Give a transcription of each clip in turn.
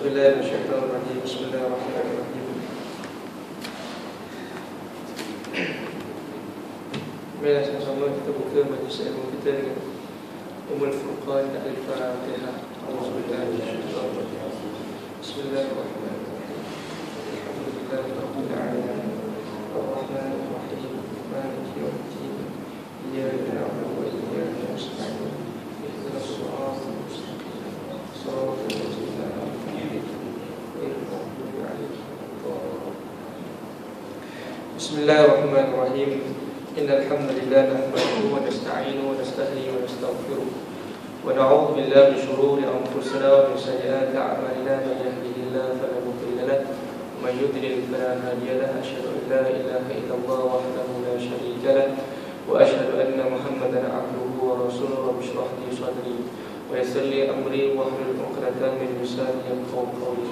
A'udzubillahi minasyaitonir rajim. Bismillahirrahmanirrahim. Mari sama-sama kita buka majlis ilmu kita dengan Ummul Furqan Al-Fatihah. A'udzubillahi minasyaitonir rajim. Bismillahirrahmanirrahim. Alhamdulillahirabbil alamin. Arrahmanir rahim. Maliki yaumiddin. Iyyaka na'budu wa iyyaka nasta'in. Ihdinas siratal mustaqim. Shiratal ladzina an'amta 'alaihim ghairil maghdubi 'alaihim waladdallin. Bismillahirrahmanirrahim. Innal hamdalillah nahmaduhu wa nasta'inuhu wa nastahdihi wa nastaghfiruh wa na'udzu billahi min shururi anfusina wa min sayyiati a'malina. Man yahdihillahu fala mudilla lahu wa man yudlil fala hadiya lahu. Asyhadu an la ilaha illallah wahdahu la syarika lahu wa asyhadu anna Muhammadan 'abduhu wa rasuluhu. Rabbi shrah li sadri wa yassir li amri wahlul 'uqdatam min lisani yafqahu qawli.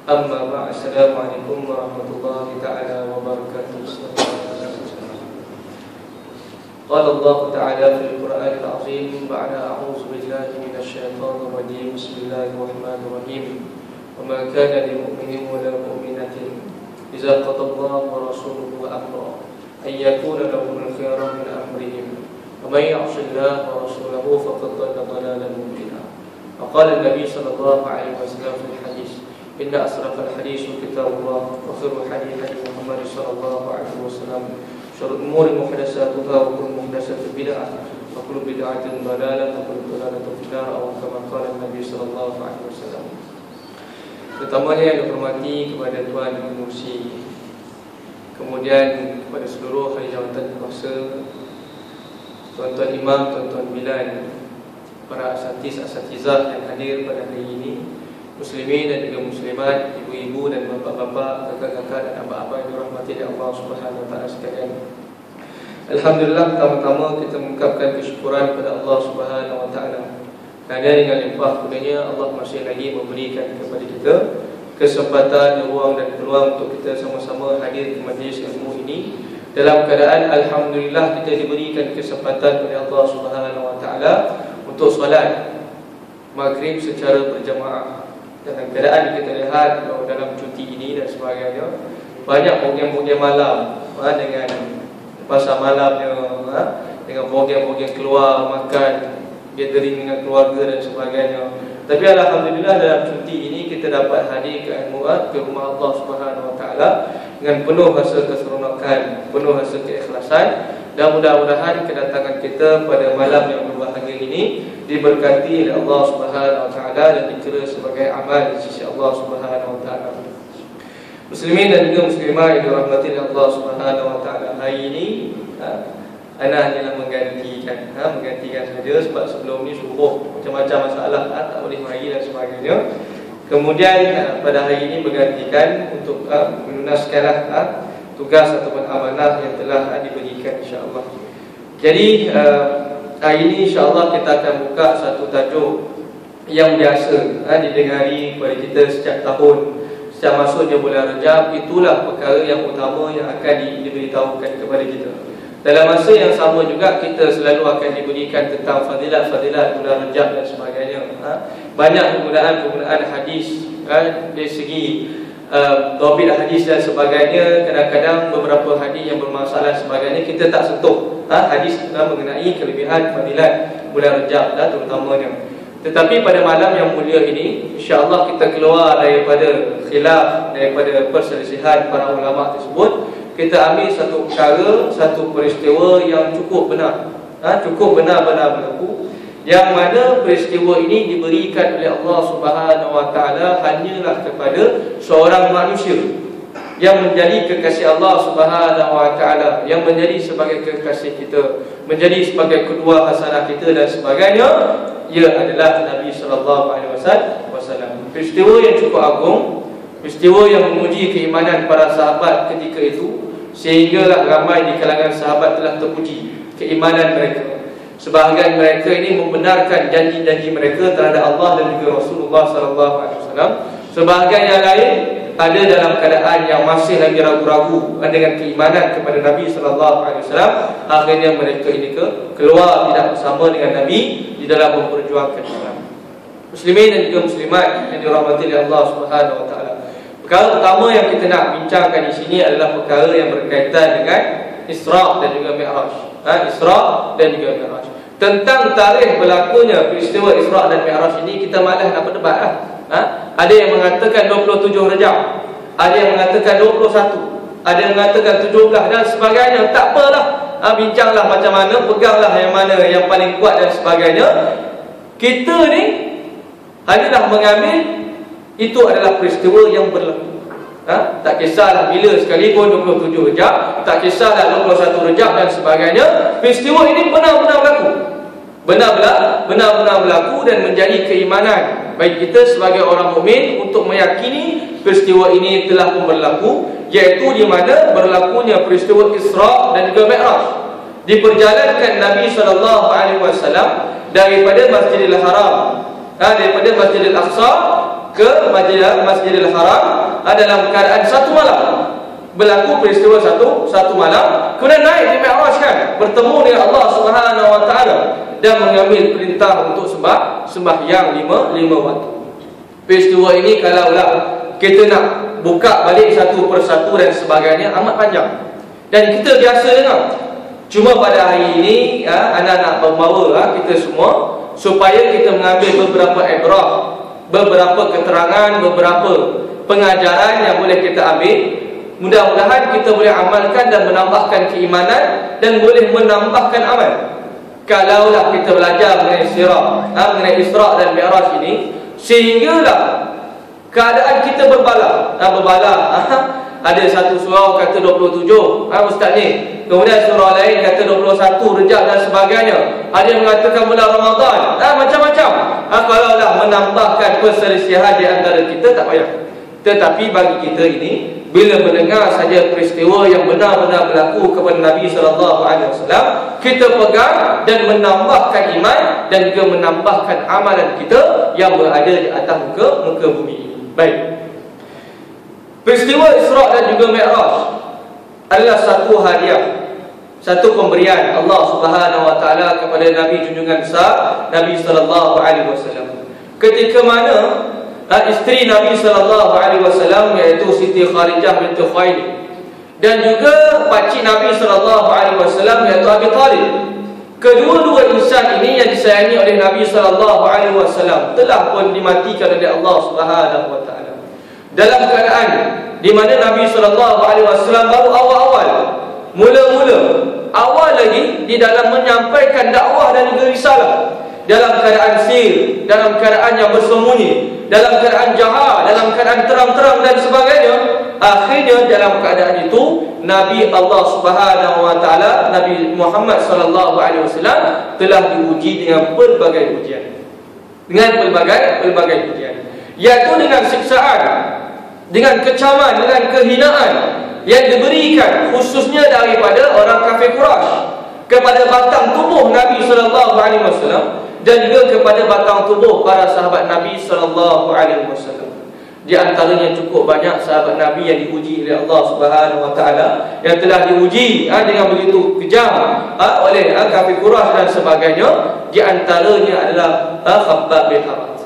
Amma ba'd. Assalamualaikum warahmatullahi ta'ala wabarakatuh. قال الله تعالى في القرآن العظيم بعد أعوذ بالله من الشيطان الرجيم. بسم الله الرحمن الرحيم. وما كان لمؤمن ولا مؤمنة إذا قضى الله ورسوله أمرا أن يكون لهم الخيار من أمرهم ومن يعص الله ورسوله فقد ضل ضلالا مبينا. وقال النبي صلى الله عليه وسلم في الحديث إن أصدق الحديث كتاب الله وخير الحديث محمد صلى الله عليه وسلم شر الأمور محدثاتها وكل محدثة بدعة وكل بدعة ضلالة وكل ضلالة في النار أو كما قال النبي صلى الله عليه وسلم. Pertamanya yang dihormati kepada Tuan Pengerusi, kemudian kepada seluruh ahli jawatan kuasa, tuan-tuan imam, tuan-tuan bilan, para asatiz-asatizah yang hadir pada hari ini, muslimin dan juga muslimat, ibu-ibu dan bapa-bapa, kakak-kakak dan abah-abah yang dirahmati oleh Allah Subhanahu wa taala sekalian. Alhamdulillah, pertama-tama kita mengucapkan kesyukuran kepada Allah Subhanahu wa taala kerana dengan limpah kurnianya Allah masih lagi memberikan kepada kita kesempatan, ruang dan peluang untuk kita sama-sama hadir ke majlis ilmu ini dalam keadaan alhamdulillah kita diberikan kesempatan oleh Allah Subhanahu wa taala untuk solat maghrib secara berjamaah. Dalam keadaan kita lihat dalam cuti ini dan sebagainya, banyak program-program malam dengan pasar malamnya, dengan program-program keluar makan, gathering dengan keluarga dan sebagainya. Tapi alhamdulillah dalam cuti ini kita dapat hadir ke rumah Allah Subhanahu wa taala dengan penuh rasa keseronokan, penuh rasa keikhlasan, dan mudah-mudahan kedatangan kita pada malam yang berbahagia ini diberkati oleh Allah Subhanahu wa taala dan dikira sebagai amal di sisi Allah Subhanahu wa taala. Muslimin dan juga muslimah yang dirahmati oleh Allah Subhanahu wa taala, hari ini ana hanyalah menggantikan saja sebab sebelum ni subuh macam-macam masalah, tak boleh mari dan sebagainya. Kemudian pada hari ini bergantikan untuk melunaskanlah tugas ataupun amanah yang telah diberikan insya-Allah. Jadi hari ini insya-Allah kita akan buka satu tajuk yang biasa didengari kepada kita setiap tahun. Setiap masuknya bulan Rajab, itulah perkara yang utama yang akan diberitahukan kepada kita. Dalam masa yang sama juga kita selalu akan diberikan tentang fadilat-fadilat bulan Rajab dan sebagainya. Banyak penggunaan hadis dari segi dhabit hadis dan sebagainya. Kadang-kadang beberapa hadis yang bermasalah sebagainya kita tak sentuh hadis mengenai kelebihan fadilat bulan Rajab terutamanya. Tetapi pada malam yang mulia ini, insya-Allah kita keluar daripada khilaf, daripada perselisihan para ulama tersebut. Kita ambil satu perkara, satu peristiwa yang cukup benar, cukup benar-benar berlaku, yang mana peristiwa ini diberikan oleh Allah Subhanahu wa taala hanyalah kepada seorang manusia yang menjadi kekasih Allah Subhanahu wa taala, yang menjadi sebagai kekasih kita, menjadi sebagai kedua hasanah kita dan sebagainya. Ia adalah Nabi sallallahu alaihi wasallam. Peristiwa yang cukup agung, peristiwa yang menguji keimanan para sahabat ketika itu, sehinggalah ramai di kalangan sahabat telah terpuji keimanan mereka. Sebahagian mereka ini membenarkan janji-janji mereka terhadap Allah dan juga Rasulullah sallallahu alaihi wasallam. Sebahagian yang lain ada dalam keadaan yang masih lagi ragu-ragu dengan keimanan kepada Nabi sallallahu alaihi wasallam. Akhirnya mereka ini keluar tidak bersama dengan Nabi di dalam memperjuangkan Islam. Muslimin dan juga muslimat yang dirahmati oleh Allah Subhanahu wa taala. Perkara pertama yang kita nak bincangkan di sini adalah perkara yang berkaitan dengan Isra dan juga Mi'raj. Isra dan juga Mi'raj. Tentang tarikh berlakunya peristiwa Isra dan Mi'raj ini kita malas nak berdebat lah. Ada yang mengatakan 27 Rejab, ada yang mengatakan 21, ada yang mengatakan 17 dan sebagainya. Tak apalah, bincanglah macam mana, peganglah yang mana yang paling kuat dan sebagainya. Kita ni hanyalah mengambil itu adalah peristiwa yang berlaku. Tak kisahlah bila sekalipun 27 Rejab, tak kisahlah 21 Rejab dan sebagainya. Peristiwa ini benar-benar berlaku, benar-benar berlaku dan menjadi keimanan bagi kita sebagai orang mukmin untuk meyakini peristiwa ini telah pun berlaku, iaitu di mana berlakunya peristiwa Isra dan juga Mi'raj. Diperjalankan Nabi SAW daripada Masjidil Haram, daripada Masjidil Aqsa ke Masjidil Haram dalam keadaan satu malam. Berlaku peristiwa satu malam, kemudian naik di Mi'raj kan, bertemu dengan Allah Subhanahu wa taala dan mengambil perintah untuk sembahyang lima waktu. Peristiwa ini kalaulah kita nak buka balik satu persatu dan sebagainya amat panjang dan kita biasa dengar. Cuma pada hari ini anda nak membawa kita semua supaya kita mengambil beberapa ibrah, beberapa keterangan, beberapa pengajaran yang boleh kita ambil. Mudah-mudahan kita boleh amalkan dan menambahkan keimanan dan boleh menambahkan amal. Kalaulah kita belajar mengenai sirah, mengenai Isra dan Mi'raj ini, sehinggalah keadaan kita berbalah. Ada satu surau kata 27, ustaz ni. Kemudian surau lain kata 21 Rejab dan sebagainya. Ada yang mengatakan bulan Ramadan. Macam-macam. Kalaulah menambahkan perselisihan di antara kita, tak payah. Tetapi bagi kita ini, bila mendengar saja peristiwa yang benar-benar berlaku kepada Nabi SAW, kita pegang dan menambahkan iman dan juga menambahkan amalan kita yang berada di atas muka bumi ini. Baik. Peristiwa Isra dan juga Mi'raj adalah satu hadiah, satu pemberian Allah Subhanahu wa taala kepada Nabi junjungan besar Nabi sallallahu alaihi wasallam. Ketika mana isteri Nabi sallallahu alaihi wasallam iaitu Siti Kharijah binti Khuwailid dan juga pakcik Nabi sallallahu alaihi wasallam iaitu Abi Talib. Kedua-dua insan ini yang disayangi oleh Nabi sallallahu alaihi wasallam telah pun dimatikan oleh Allah Subhanahu wa taala. Dalam keadaan di mana Nabi sallallahu alaihi wasallam baru awal-awal, mula-mula awal lagi di dalam menyampaikan dakwah dan juga risalah, dalam keadaan sir, dalam keadaan yang bersembunyi, dalam keadaan jahat, dalam keadaan terang-terang dan sebagainya. Akhirnya dalam keadaan itu Nabi Allah Subhanahu wa taala, Nabi Muhammad sallallahu alaihi wasallam telah diuji dengan pelbagai ujian. Dengan pelbagai ujian, iaitu dengan siksaan, dengan kecaman, dengan kehinaan yang diberikan khususnya daripada orang kafir Quraisy kepada batang tubuh Nabi sallallahu alaihi wasallam dan juga kepada batang tubuh para sahabat Nabi sallallahu alaihi wasallam. Di antaranya cukup banyak sahabat Nabi yang diuji oleh Allah Subhanahu wa taala, yang telah diuji dengan begitu kejam oleh kafir Quraisy dan sebagainya. Di antaranya adalah Khabbab bin Arat.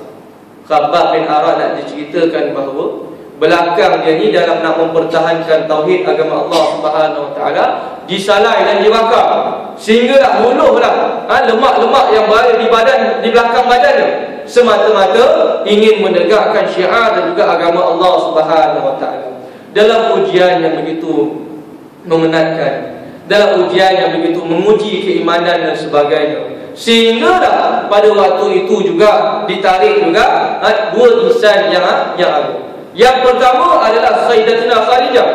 Khabbab bin Arat nak diceritakan bahawa belakang dia ni dalam nak mempertahankan tauhid agama Allah Subhanahu wa taala disalai dan dibakar sehinggalah muluhlah lemak-lemak yang berada di belakang badannya, semata-mata ingin menegakkan syiar dan juga agama Allah Subhanahu wa taala. Dalam ujian yang begitu memenatkan, dalam ujian yang begitu menguji keimanan dan sebagainya, sehinggalah pada waktu itu juga ditarik juga dua insan yang agung. Yang pertama adalah Sayyidatina Kharijah,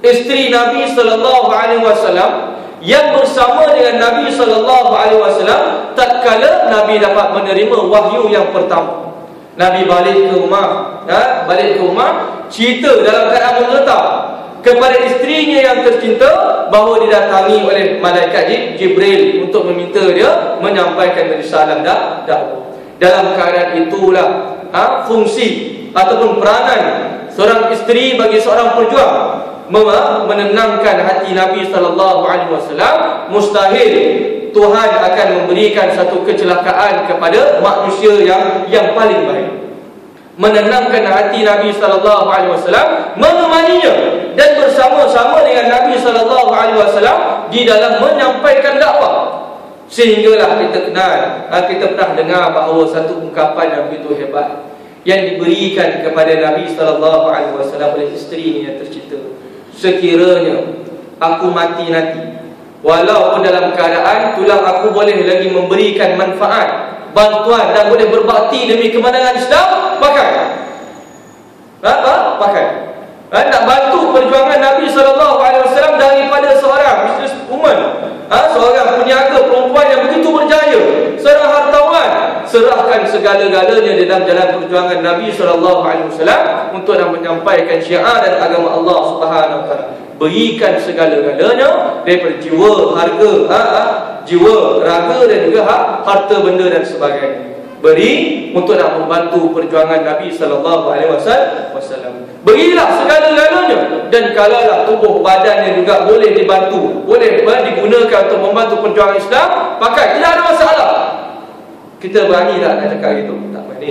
isteri Nabi sallallahu alaihi wasallam yang bersama dengan Nabi sallallahu alaihi wasallam tatkala Nabi dapat menerima wahyu yang pertama. Nabi balik ke rumah, cerita dalam keadaan menggetar kepada isterinya yang tercinta bahawa didatangi oleh malaikat Jibril untuk meminta dia menyampaikan risalah dakwah. Dalam keadaan itulah fungsi ataupun peranan seorang isteri bagi seorang pejuang menenangkan hati Nabi sallallahu alaihi wasallam, mustahil Tuhan akan memberikan satu kecelakaan kepada manusia yang paling baik. Menenangkan hati Nabi sallallahu alaihi wasallam, menemaninya dan bersama-sama dengan Nabi sallallahu alaihi wasallam di dalam menyampaikan dakwah. Sehinggalah kita kenal, kita pernah dengar bahawa satu ungkapan yang begitu hebat yang diberikan kepada Nabi sallallahu alaihi wasallam oleh isterinya yang tercinta. Sekiranya aku mati nanti, walaupun dalam keadaan tulang aku boleh lagi memberikan manfaat, bantuan dan boleh berbakti demi kemenangan Islam, pakai. Pakai. Nak bantu perjuangan Nabi SAW daripada seorang businesswoman, seorang peniaga perempuan yang begitu berjaya, seorang hartawan, serahkan segala-galanya dalam jalan perjuangan Nabi SAW untuk menyampaikan syiar dan agama Allah Subhanahu Wa Taala. Berikan segala-galanya daripada jiwa, harga, jiwa, raga dan juga harta benda dan sebagainya. Beri untuk nak membantu perjuangan Nabi sallallahu alaihi wasallam. Berilah segala-galanya, dan kalaulah tubuh badannya juga boleh dibantu, boleh digunakan untuk membantu perjuangan Islam, pakai, tidak ada masalah. Kita berani tak nak cakap gitu? Tak berani.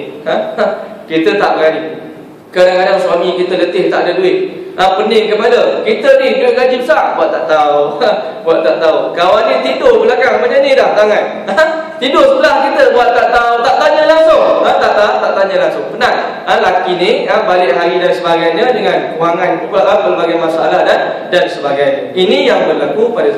Kita tak berani. Kadang-kadang suami kita letih, tak ada duit. Pening kepada kita ni, duit gaji besar, buat tak tahu. Buat tak tahu. Kawan ni tidur belakang macam ni dah tangan. Tidur sebelah kita, buat tak tahu. Tak tanya langsung. Tak tanya langsung. Penat. Laki ni balik hari dan sebagainya dengan kewangan pelbagai masalah dan sebagainya. Ini yang berlaku pada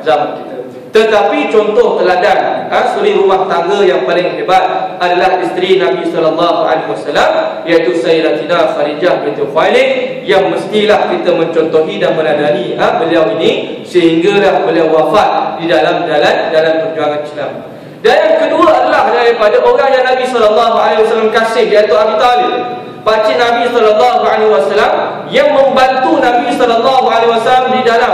zaman kita. Tetapi contoh teladan suri rumah tangga yang paling hebat adalah isteri Nabi sallallahu alaihi wasallam, iaitu Sayyidatina Khadijah binti Khuwailid, yang mestilah kita mencontohi dan meneladani beliau ini sehinggalah beliau wafat di dalam jalan perjuangan Islam. Dan yang kedua adalah daripada orang yang Nabi sallallahu alaihi wasallam kasih, iaitu Abi Talib, pakcik Nabi sallallahu alaihi wasallam, yang membantu Nabi sallallahu alaihi wasallam di dalam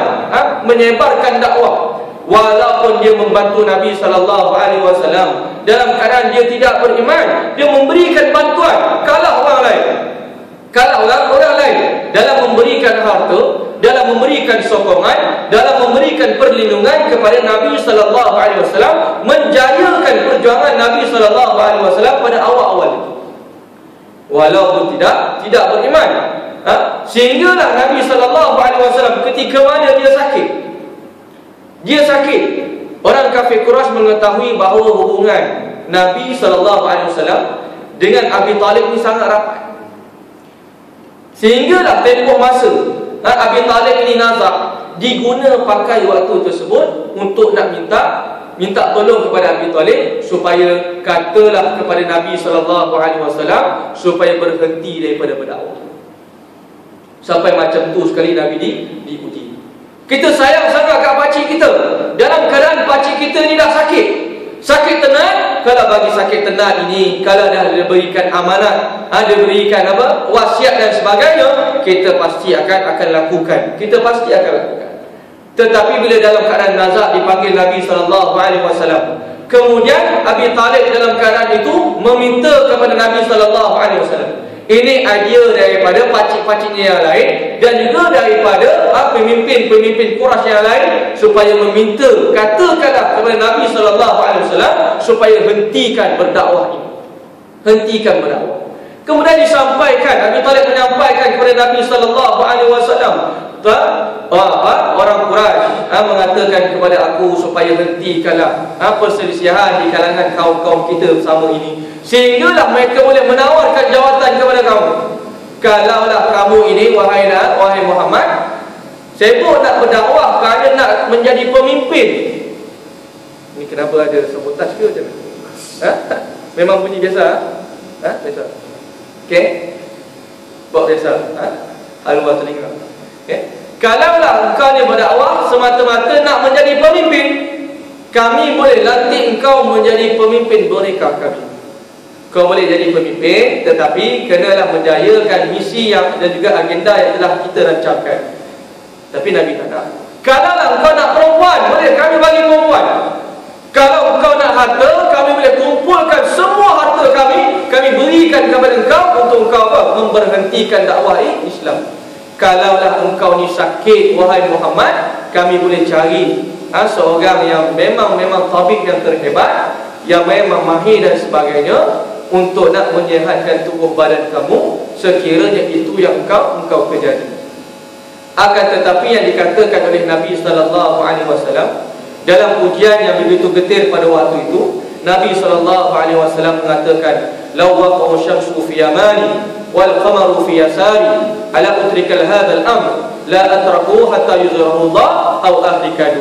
menyebarkan dakwah. Walaupun dia membantu Nabi sallallahu alaihi wasallam dalam keadaan dia tidak beriman, dia memberikan bantuan kalah orang lain. Kalah orang lain dalam memberikan harta, dalam memberikan sokongan, dalam memberikan perlindungan kepada Nabi sallallahu alaihi wasallam, menjayakan perjuangan Nabi sallallahu alaihi wasallam pada awal-awal itu. Walaupun tidak beriman. Sehinggalah Nabi sallallahu alaihi wasallam ketika mana dia sakit, orang kafir Quraisy mengetahui bahawa hubungan Nabi SAW dengan Abi Talib ini sangat rapat. Sehinggalah tempoh masa Abi Talib ini nazak, diguna pakai waktu tersebut untuk nak minta tolong kepada Abi Talib supaya katalah kepada Nabi SAW supaya berhenti daripada berdakwah. Sampai macam tu sekali Nabi diuji. Kita sayang sangat kat pakcik kita, dalam keadaan pakcik kita ni dah sakit tenat. Kalau bagi sakit tenat ini, kalau dah diberikan amanat, diberikan wasiat dan sebagainya, kita pasti akan lakukan. Tetapi bila dalam keadaan nazak dipanggil Nabi SAW, kemudian Abi Talib dalam keadaan itu meminta kepada Nabi SAW. Ini idea daripada pakcik-pakciknya yang lain dan juga daripada pemimpin-pemimpin Quraisy yang lain, supaya meminta, katakanlah kepada Nabi SAW supaya hentikan berdakwah ini. Hentikan berdakwah. Kemudian disampaikan, Abi Talib menyampaikan kepada Nabi SAW, orang Quraisy mengatakan kepada aku supaya hentikanlah perselisihan di kalangan kaum-kaum kita bersama ini, sehinggalah mereka boleh menawarkan jawatan kepada kamu. Kalaulah kamu ini, wahai Muhammad, sibuk nak berdakwah kerana nak menjadi pemimpin. Ini kenapa ada sabotaj ke macam mana? Memang bunyi biasa? Biasa. Okey? Buat biasa. Haluan telinga. Okey? Kalaulah engkau ni berdakwah semata-mata nak menjadi pemimpin, kami boleh lantik engkau menjadi pemimpin boneka kami. Kau boleh jadi pemimpin, tetapi kenalah menjayakan misi yang dan juga agenda yang telah kita rancangkan. Tapi Nabi tak nak. Kalaulah engkau nak perempuan, boleh kami bagi perempuan. Kalau engkau nak harta, kami boleh kumpulkan semua harta kami berikan kepada engkau untuk engkau memberhentikan dakwah Islam. kalaulah engkau ni sakit wahai Muhammad, kami boleh cari seorang yang memang tabib yang terhebat, yang memang mahir dan sebagainya, untuk nak menyihatkan tubuh badan kamu sekiranya itu yang engkau kerjai. Akan tetapi yang dikatakan oleh Nabi sallallahu alaihi wasallam dalam ujian yang begitu getir pada waktu itu, Nabi sallallahu alaihi wasallam mengatakan, "Law waqa'a syamsu fi yamani wal qamaru fi yasari, ala utrika hadzal amr la atraku hatta yuzhirahu Allah aw ahlika."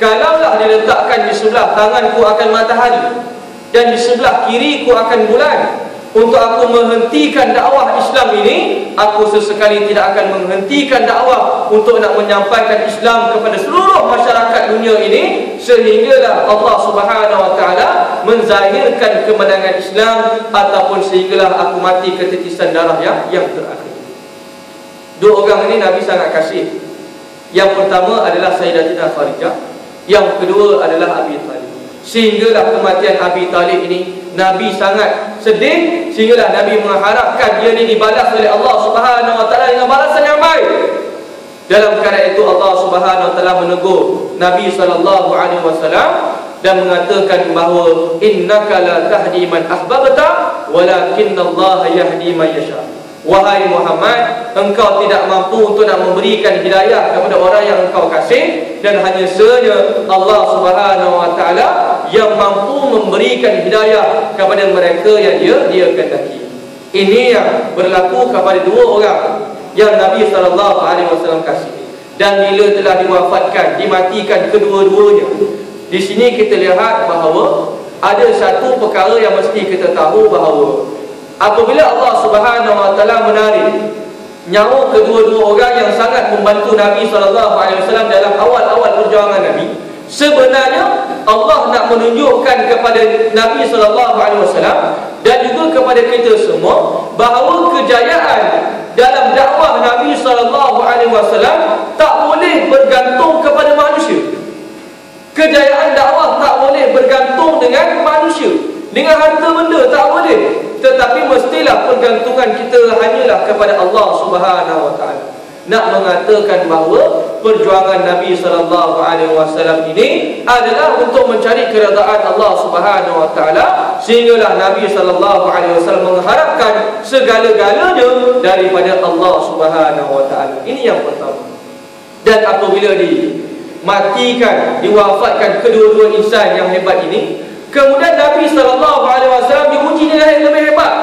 Kalaulah diletakkan di sebelah tanganku akan matahari dan di sebelah kiriku akan bulan, untuk aku menghentikan dakwah Islam ini, aku sesekali tidak akan menghentikan dakwah untuk nak menyampaikan Islam kepada seluruh masyarakat dunia ini, sehinggalah Allah Subhanahu wa taala menzahirkan kemenangan Islam, ataupun sehinggalah aku mati ketitisan darah yang terakhir. Dua orang ini Nabi sangat kasih. Yang pertama adalah Sayyidatina Khadijah, yang kedua adalah Abi Talib. Sehinggalah kematian Abi Talib ini Nabi sangat sedih, sehinggalah Nabi mengharapkan dia ini dibalas oleh Allah Subhanahu wa taala dengan balasan yang baik. Dalam perkara itu Allah Subhanahu wa taala menegur Nabi sallallahu alaihi wasallam dan mengatakan bahawa innaka la tahdi man ahbabta walakinallaha yahdi man yasha. Wahai Muhammad, engkau tidak mampu untuk nak memberikan hidayah kepada orang yang engkau kasih, dan hanya sahaja Allah Subhanahu wa taala yang mampu memberikan hidayah kepada mereka yang dia kehendaki. Ini yang berlaku kepada dua orang yang Nabi sallallahu alaihi wasallam kasih. Dan bila telah diwafatkan, dimatikan kedua-duanya, di sini kita lihat bahawa ada satu perkara yang mesti kita tahu, bahawa apabila Allah Subhanahu wa taala menarik nyawa kedua-dua orang yang sangat membantu Nabi sallallahu alaihi wasallam dalam awal-awal perjuangan Nabi, sebenarnya Allah nak menunjukkan kepada Nabi sallallahu alaihi wasallam dan juga kepada kita semua bahawa kejayaan dalam dakwah Nabi sallallahu alaihi wasallam tak boleh bergantung kepada manusia. Kejayaan dakwah tak boleh bergantung dengan manusia, dengan harta benda, tak boleh. Tetapi mestilah pergantungan kita hanyalah kepada Allah Subhanahu wa taala. Nak mengatakan bahawa perjuangan Nabi sallallahu alaihi wasallam ini adalah untuk mencari keredaan Allah Subhanahu wa taala, sehinggalah Nabi sallallahu alaihi wasallam mengharapkan segala-galanya daripada Allah Subhanahu wa taala. Ini yang pertama. Dan apabila dimatikan, diwafatkan kedua-dua insan yang hebat ini, kemudian Nabi sallallahu alaihi wasallam diuji dengan yang lebih hebat.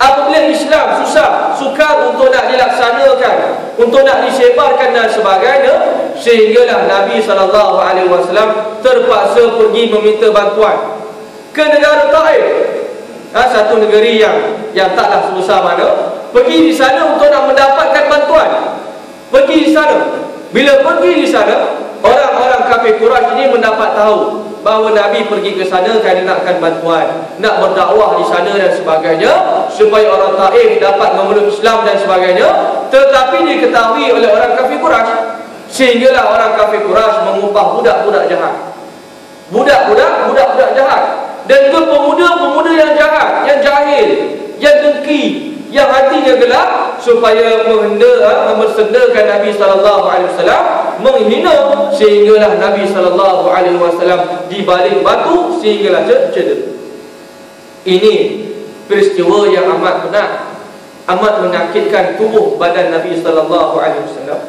Apabila Islam susah, sukar untuk nak dilaksanakan, untuk nak disebarkan dan sebagainya, sehinggalah Nabi sallallahu alaihi wasallam terpaksa pergi meminta bantuan ke negara Taif. Satu negeri yang taklah sebesar mana, pergi di sana untuk nak mendapatkan bantuan. Pergi di sana. Bila pergi di sana, orang-orang kafir Quraisy ini mendapat tahu bahawa Nabi pergi ke sana kerana nakkan bantuan, nak berdakwah di sana dan sebagainya, supaya orang Taif dapat memeluk Islam dan sebagainya. Tetapi diketahui oleh orang kafir Quraisy, sehinggalah orang kafir Quraisy mengupah budak-budak jahat, budak-budak jahat, dan juga pemuda-pemuda yang jahat, yang jahil, yang dengki, yang hatinya gelap, supaya mempersendakan Nabi sallallahu alaihi wasallam, menghina, sehinggalah Nabi sallallahu alaihi wasallam dibalik batu sehinggalah cedera. Ini peristiwa yang amat benar, amat menyakitkan tubuh badan Nabi sallallahu alaihi wasallam,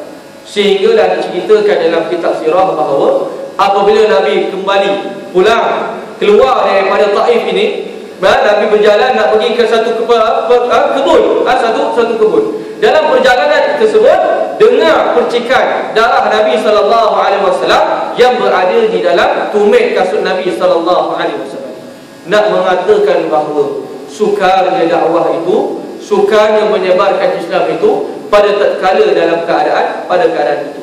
sehinggalah diceritakan dalam kitab sirah bahawa apabila Nabi kembali pulang keluar daripada Taif ini, Nabi berjalan nak pergi ke satu kebun, satu kebun. Dalam perjalanan tersebut dengar percikan darah Nabi sallallahu alaihi wasallam yang berada di dalam tumit kasut Nabi sallallahu alaihi wasallam. Nak mengatakan bahawa sukarnya dakwah itu, sukarnya menyebarkan Islam itu pada tatkala dalam keadaan itu.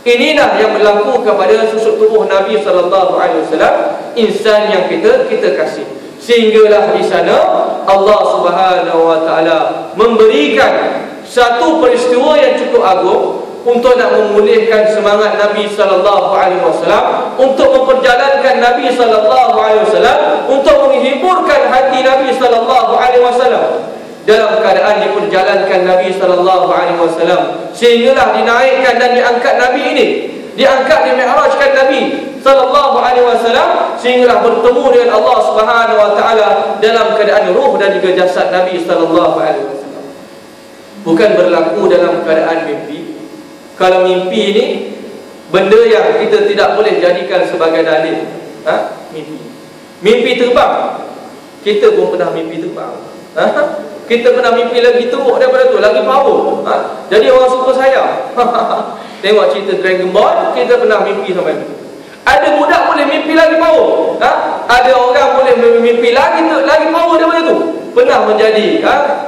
Inilah yang berlaku kepada susuk tubuh Nabi sallallahu alaihi wasallam, insan yang kita kasih. Sehinggalah di sana Allah Subhanahu wa taala memberikan satu peristiwa yang cukup agung untuk nak memulihkan semangat Nabi sallallahu alaihi wasallam, untuk memperjalankan Nabi sallallahu alaihi wasallam, untuk menghiburkan hati Nabi sallallahu alaihi wasallam dalam keadaan diperjalankan memi'rajkan Nabi SAW, sehinggalah dinaikkan dan diangkat Nabi ini, diangkat, dimi'rajkan Nabi SAW, sehinggalah bertemu dengan Allah Subhanahu Wa Taala dalam keadaan ruh dan juga jasad Nabi SAW. Bukan berlaku dalam keadaan mimpi. Kalau mimpi ini benda yang kita tidak boleh jadikan sebagai dalil. Mimpi terbang, kita pun pernah mimpi terbang. Kita pernah mimpi lagi teruk daripada tu, lagi power. Jadi orang suka saya. Tengok cerita Dragon Ball, kita pernah mimpi sampai tu. Ada budak boleh mimpi lagi power. Ada orang boleh mimpi lagi power daripada tu. Pernah menjadi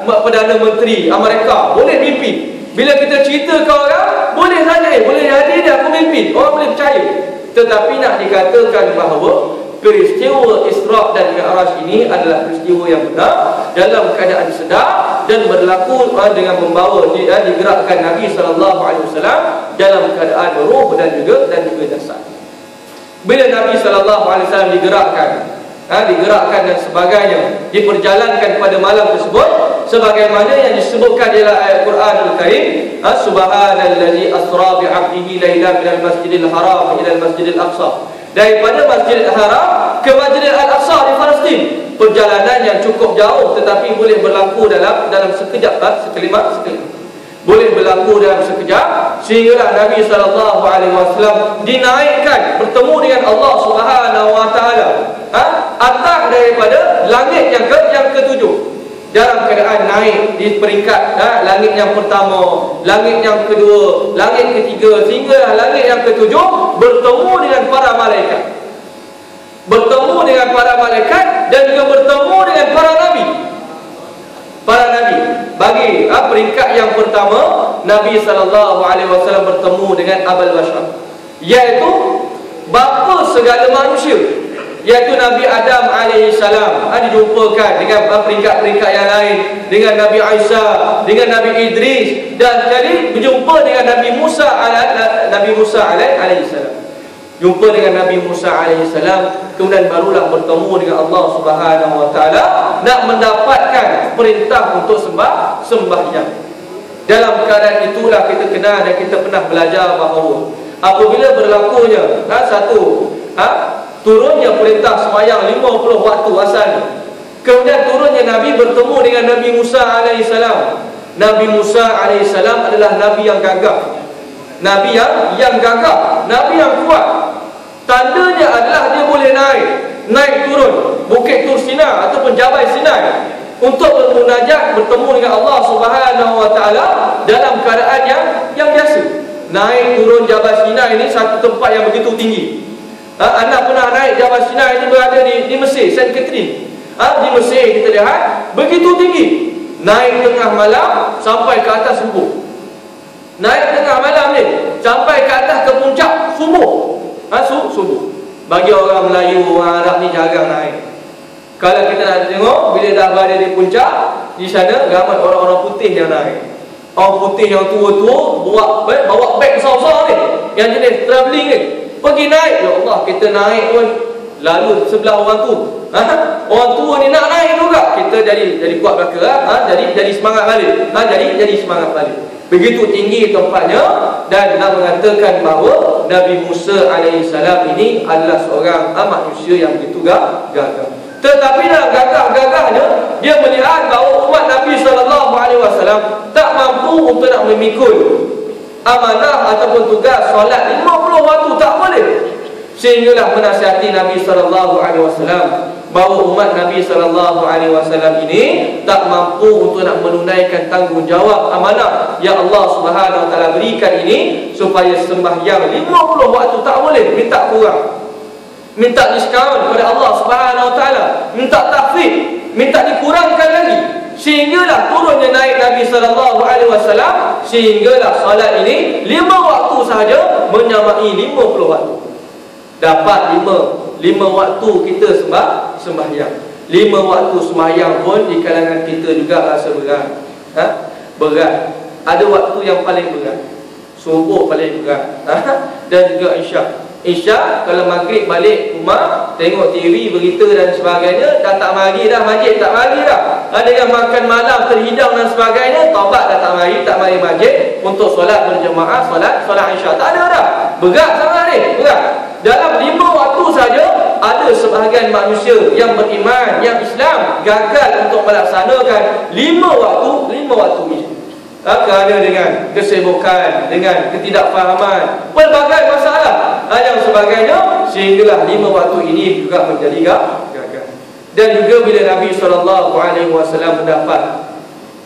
Perdana Menteri Amerika, boleh mimpi. Bila kita cerita ke orang, boleh saja, boleh jadi dia aku mimpi. Orang boleh percaya. Tetapi nak dikatakan bahawa peristiwa Isra' dan Mi'raj ini adalah peristiwa yang benar, dalam keadaan sedar dan berlaku dengan membawa digerakkan Nabi SAW dalam keadaan roh dan juga jasad. Bila Nabi SAW digerakkan dan sebagainya, diperjalankan pada malam tersebut, sebagaimana yang disebutkan dalam ayat Quran Al-Karim, subhanallazi asra bi'abdihi lailan minal masjidil haram ila al-masjidil aqsa, daripada Masjidil Haram ke Masjidil Al-Aqsa di Palestin. Perjalanan yang cukup jauh, tetapi boleh berlaku dalam sekejap, sekelimat. Boleh berlaku dalam sekejap, sehinggalah Nabi SAW dinaikkan bertemu dengan Allah Subhanahu Wa Taala atas daripada langit yang ketujuh, dalam keadaan naik di peringkat langit yang pertama, langit yang kedua, langit ketiga, sehingga langit yang ketujuh, bertemu dengan para malaikat, dan juga bertemu dengan para nabi. Bagi peringkat yang pertama, Nabi SAW bertemu dengan Abul Bashar, iaitu bapa segala manusia, iaitu Nabi Adam AS. Dijumpakan dengan peringkat-peringkat yang lain, dengan Nabi Isa, dengan Nabi Idris, dan sekali berjumpa dengan Nabi Musa AS. Jumpa dengan Nabi Musa AS, kemudian barulah bertemu dengan Allah Subhanahu Wa Taala, nak mendapatkan perintah untuk sembahyang. Dalam keadaan itulah kita kenal dan kita pernah belajar bahawa apabila berlakunya turunnya perintah sembahyang 50 waktu asalnya, kemudian turunnya Nabi bertemu dengan Nabi Musa AS. Nabi Musa AS adalah Nabi yang gagah, Nabi yang gagah, Nabi yang kuat. Tandanya adalah dia boleh naik turun Bukit Tur Sinai ataupun Jabal Sinai untuk bermunajat, bertemu dengan Allah Subhanahu Wa Taala dalam keadaan yang biasa. Naik turun Jabal Sinai ini satu tempat yang begitu tinggi. Anda pernah naik Jabal Sinai ini, berada di Mesir, Saint Catherine. Di Mesir kita lihat begitu tinggi. Naik tengah malam sampai ke atas subuh. Naik tengah malam ni sampai ke atas ke puncak subuh. Subuh. Bagi orang Melayu, orang Arab ni jarang naik. Kalau kita nak tengok, bila dah berada di puncak, di sana ramai orang-orang putih yang naik. Orang putih yang tua-tua bawa beg besar-besar ni, yang jenis travelling ni, pergi naik. Ya Allah, kita naik pun lalu sebelah orang tu. Orang tua ni nak naik juga, kita jadi kuat belaka, jadi semangat balik. Jadi semangat balik. Begitu tinggi tempatnya, dan nak mengatakan bahawa Nabi Musa AS ini adalah seorang manusia yang begitu gagah. Tetapi dalam gagah-gagahnya, dia melihat bahawa umat Nabi SAW tak mampu untuk nak memikul amanah ataupun tugas solat 50 waktu, tak boleh. Sehinggalah menasihati Nabi SAW bahawa umat Nabi SAW ini tak mampu untuk nak menunaikan tanggungjawab amanah yang Allah Subhanahu Wa Taala berikan ini, supaya sembahyang 50 waktu tak boleh, minta kurang, minta diskaun kepada Allah Subhanahu Wa Taala, minta takhfif, minta dikurangkan lagi. Sehinggalah turunnya naik Nabi SAW, sehinggalah solat ini 5 waktu sahaja menyamai 50 waktu. Dapat 5 waktu kita sembahyang. 5 waktu sembahyang pun di kalangan kita juga rasa berat. Berat. Ada waktu yang paling berat, subuh paling berat, dan juga Isya kalau maghrib balik rumah, tengok TV, berita dan sebagainya, dah tak mari dah, masjid tak mari dah. dengan makan malam terhidang dan sebagainya, taubat datang tak mari masjid untuk solat berjemaah, solat Isya. Tak ada dah. Berat sangat ni, berat. Dalam 5 waktu saja ada sebahagian manusia yang beriman, yang Islam gagal untuk melaksanakan 5 waktu ini. Kerana dengan kesibukan, dengan ketidakfahaman, pelbagai masalah yang sebagainya, sehinggalah 5 waktu ini juga menjadi gagal. Dan juga bila Nabi SAW mendapat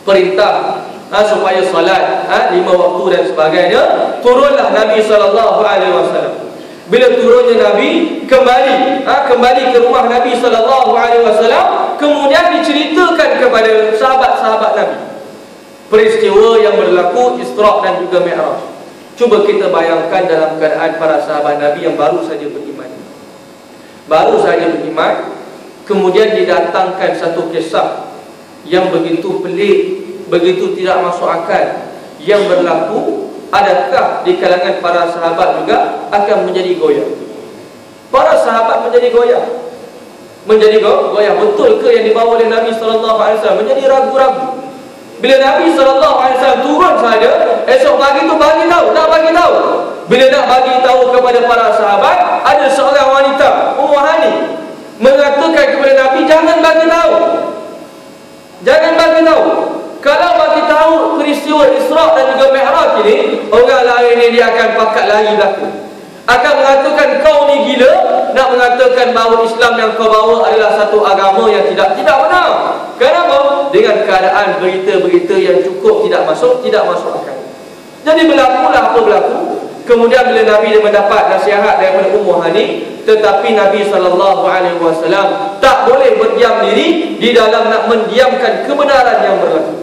perintah supaya solat 5 waktu dan sebagainya, turunlah Nabi SAW. Bila turunnya Nabi, kembali ke rumah Nabi SAW, kemudian diceritakan kepada sahabat-sahabat Nabi peristiwa yang berlaku Isra' dan juga Mi'raj. Cuba kita bayangkan dalam keadaan para sahabat Nabi yang baru saja beriman. Kemudian didatangkan satu kisah yang begitu pelik, begitu tidak masuk akal yang berlaku. Adakah di kalangan para sahabat juga akan menjadi goyah? Para sahabat menjadi goyah. Betul ke yang dibawa oleh Nabi SAW? Menjadi ragu-ragu. Bila Nabi SAW turun saja, esok pagi tu nak bagi tahu. Bila nak bagi tahu kepada para sahabat, ada seorang wanita, Ummu Hani, mengatakan kepada Nabi, jangan bagi tahu. Kalau bagi tahu peristiwa Isra' dan juga Mi'raj ini, orang lain ni dia akan pakat lari belakang. Akan mengatakan kau ni gila, nak mengatakan bahawa Islam yang kau bawa adalah satu agama yang tidak benar. Kenapa? Dengan keadaan berita-berita yang cukup tidak masuk akal. Jadi berlakulah apa berlaku. Kemudian bila Nabi mendapat nasihat daripada Ummu Hani, tetapi Nabi SAW tak boleh berdiam diri di dalam nak mendiamkan kebenaran yang berlaku.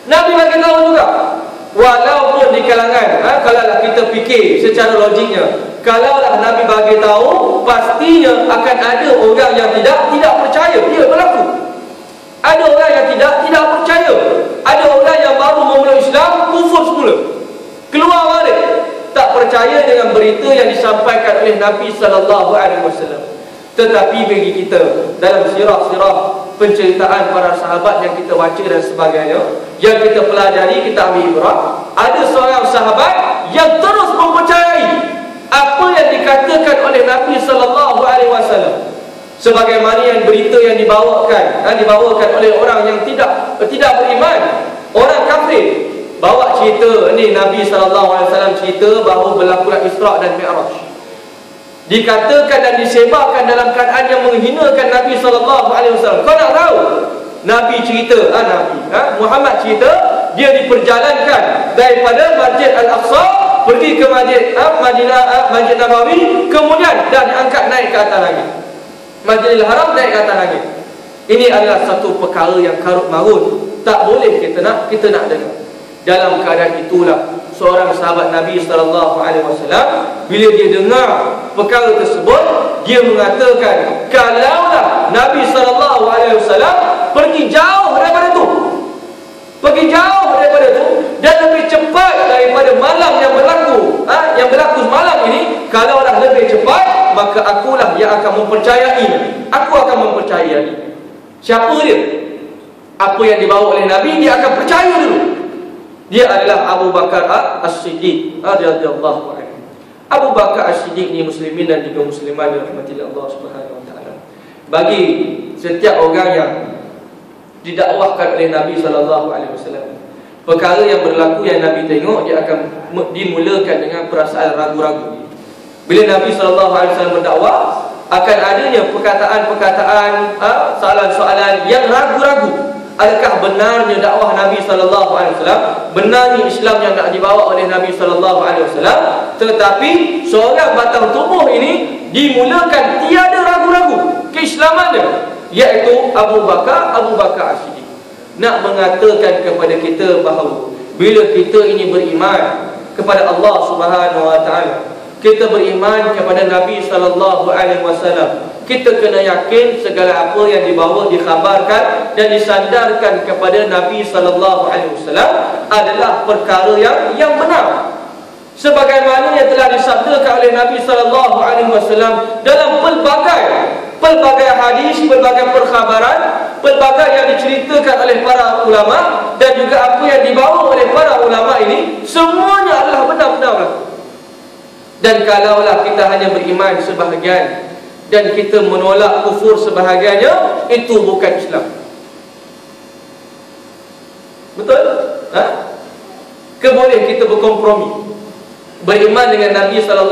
Nabi bagi tahu juga, walaupun di kalangan, kalaulah kita fikir secara logiknya, kalaulah Nabi bagi tahu, pastinya akan ada orang yang tidak percaya. Ia berlaku. Ada orang yang tidak percaya. Ada orang yang baru memeluk Islam, kufur semula, keluar balik, tak percaya dengan berita yang disampaikan oleh Nabi SAW. Tetapi bagi kita, dalam sirah-sirah penceritaan para sahabat yang kita baca dan sebagainya, yang kita pelajari, kita ambil ibrah, ada seorang sahabat yang terus mempercayai apa yang dikatakan oleh Nabi SAW. Sebagaimana yang berita yang dibawakan oleh orang yang tidak beriman, orang kafir, bawa cerita ni Nabi SAW cerita bahawa berlakulah Isra' dan Mi'raj. Dikatakan dan disebarkan dalam keadaan yang menghinakan Nabi SAW. Kau nak tahu? Nabi cerita, Muhammad cerita, dia diperjalankan daripada Masjid Al-Aqsa pergi ke Masjid Madinah, Masjid Nabawi, kemudian dah diangkat naik ke atas langit. Masjidil Haram naik ke atas langit. Ini adalah satu perkara yang karut marut, tak boleh kita nak dengar. Dalam keadaan itulah seorang sahabat Nabi SAW, bila dia dengar perkara tersebut, dia mengatakan, kalaulah Nabi SAW pergi jauh daripada tu, dan lebih cepat daripada malam yang berlaku semalam ini, kalaulah lebih cepat, maka akulah yang akan mempercayai. Aku akan mempercayai. Siapa dia? Apa yang dibawa oleh Nabi, dia akan percaya dulu. Dia adalah Abu Bakar As-Siddiq radhiyallahu anhu. Abu Bakar As-Siddiq ni muslimin dan juga muslimat dirahmati Allah Subhanahu wa taala. Bagi setiap orang yang didakwahkan oleh Nabi SAW, perkara yang berlaku yang Nabi tengok, dia akan dimulakan dengan perasaan ragu-ragu. Bila Nabi SAW berdakwah, akan adanya perkataan-perkataan, soalan-soalan yang ragu-ragu. Adakah benarnya dakwah Nabi SAW? Benarnya Islam yang nak dibawa oleh Nabi SAW? Tetapi seorang batang tubuh ini dimulakan tiada ragu-ragu keislamannya, iaitu Abu Bakar As-Siddiq. Nak mengatakan kepada kita bahawa bila kita ini beriman kepada Allah Subhanahu wa taala, kita beriman kepada Nabi SAW, kita kena yakin segala apa yang dibawa, dikhabarkan dan disandarkan kepada Nabi SAW adalah perkara yang benar. Sebagaimana yang telah disabdakan oleh Nabi SAW dalam pelbagai pelbagai hadis, pelbagai perkhabaran, pelbagai yang diceritakan oleh para ulama, dan juga apa yang dibawa oleh para ulama ini, semuanya adalah benar-benar. Dan kalaulah kita hanya beriman sebahagian dan kita menolak kufur sebahagiannya, itu bukan Islam. Betul? Keboleh kita berkompromi, beriman dengan Nabi SAW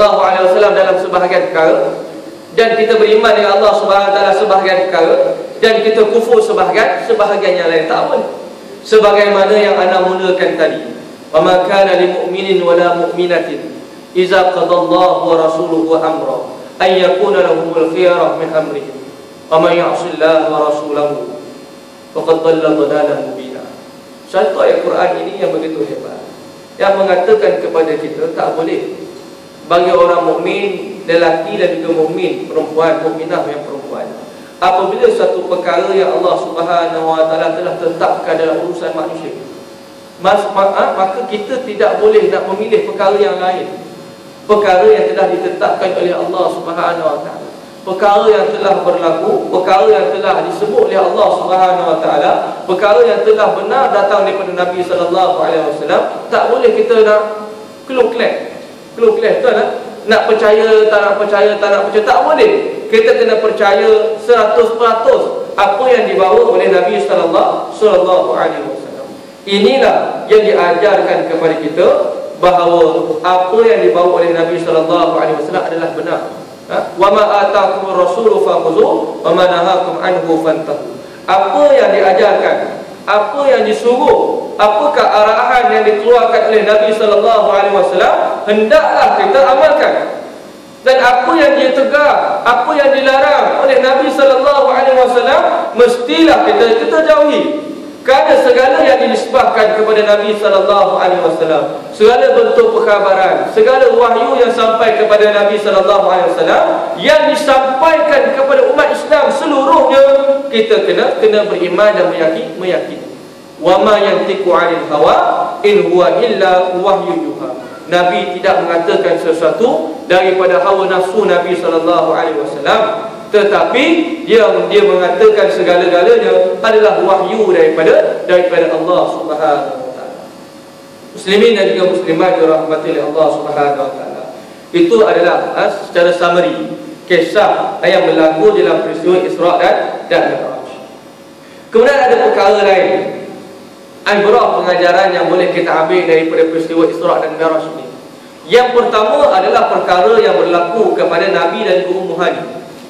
dalam sebahagian perkara, dan kita beriman dengan Allah SWT sebahagian perkara, dan kita kufur sebahagian yang lain. Tak boleh. Sebagaimana yang anda mulakan tadi, wa ma kana lil mu'minin wa la mu'minatin idza qadallahu wa rasuluhu amra ay yakuna lahumul khiyarah min amrihim wa man ya'sillaha wa rasulahu faqad dhalla dhalalan mubina. Satu ayat Quran ini yang begitu hebat, yang mengatakan kepada kita tak boleh bagi orang mukmin lelaki dan juga mukmin perempuan, mukminah yang perempuan, apabila satu perkara yang Allah Subhanahu Wa Taala telah tetapkan dalam urusan manusia, maka kita tidak boleh nak memilih perkara yang lain, perkara yang telah ditetapkan oleh Allah Subhanahu Wa Taala, perkara yang telah berlaku, perkara yang telah disebut oleh Allah Subhanahu Wa Taala, perkara yang telah benar datang daripada Nabi Sallallahu Alaihi Wasallam. Tak boleh kita nak keluh-keleh, betul tak? Nak percaya, tak nak percaya, tak boleh. Kita kena percaya 100% apa yang dibawa oleh Nabi Sallallahu Alaihi Wasallam. Inilah yang diajarkan kepada kita, bahawa apa yang dibawa oleh Nabi Sallallahu Alaihi Wasallam adalah benar. Wa ma ataakumur rasulu fakhudhu wa ma nahakum anhu fantahu. Apa yang diajarkan, apa yang disuruh, apakah arahan yang dikeluarkan oleh Nabi Sallallahu Alaihi Wasallam, hendaklah kita amalkan. Dan apa yang dia tegar, apa yang dilarang oleh Nabi Sallallahu Alaihi Wasallam, mestilah kita jauhi. Kerana segala yang dinisbahkan kepada Nabi Sallallahu Alaihi Wasallam, segala bentuk perkhabaran, segala wahyu yang sampai kepada Nabi Sallallahu Alaihi Wasallam, yang disampaikan kepada umat Islam seluruhnya, kita kena beriman dan meyakini. Wa ma yantiqu 'anil hawa in huwa illa wahyu yuha. Nabi tidak mengatakan sesuatu daripada hawa nafsu Nabi Sallallahu Alaihi Wasallam, tetapi dia mengatakan segala-galanya adalah wahyu daripada Allah Subhanahu Wa Taala. Muslimin dan juga muslimat dirahmati oleh Allah Subhanahu Wa Taala, itu adalah secara summary kisah yang berlaku dalam peristiwa Isra' dan Mi'raj. Kemudian ada perkara lain, ibrah pengajaran yang boleh kita ambil daripada peristiwa Isra' dan Mi'raj ini. Yang pertama adalah perkara yang berlaku kepada Nabi dan juga Ummu Hani.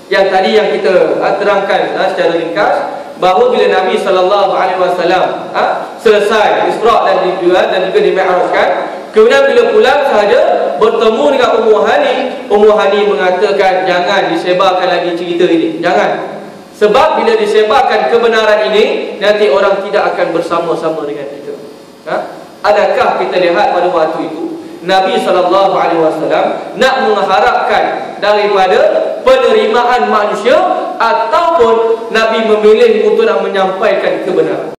Yang tadi yang kita terangkan secara ringkas, bahawa bila Nabi Sallallahu Alaihi Wasallam selesai Isra' dan juga di-Mi'rajkan, kemudian bila pulang sahaja bertemu dengan Ummu Hani mengatakan, jangan disebarkan lagi cerita ini, jangan. Sebab bila disebarkan kebenaran ini, nanti orang tidak akan bersama-sama dengan kita. Adakah kita lihat pada waktu itu Nabi SAW nak mengharapkan daripada penerimaan manusia, ataupun Nabi memilih untuk nak menyampaikan kebenaran?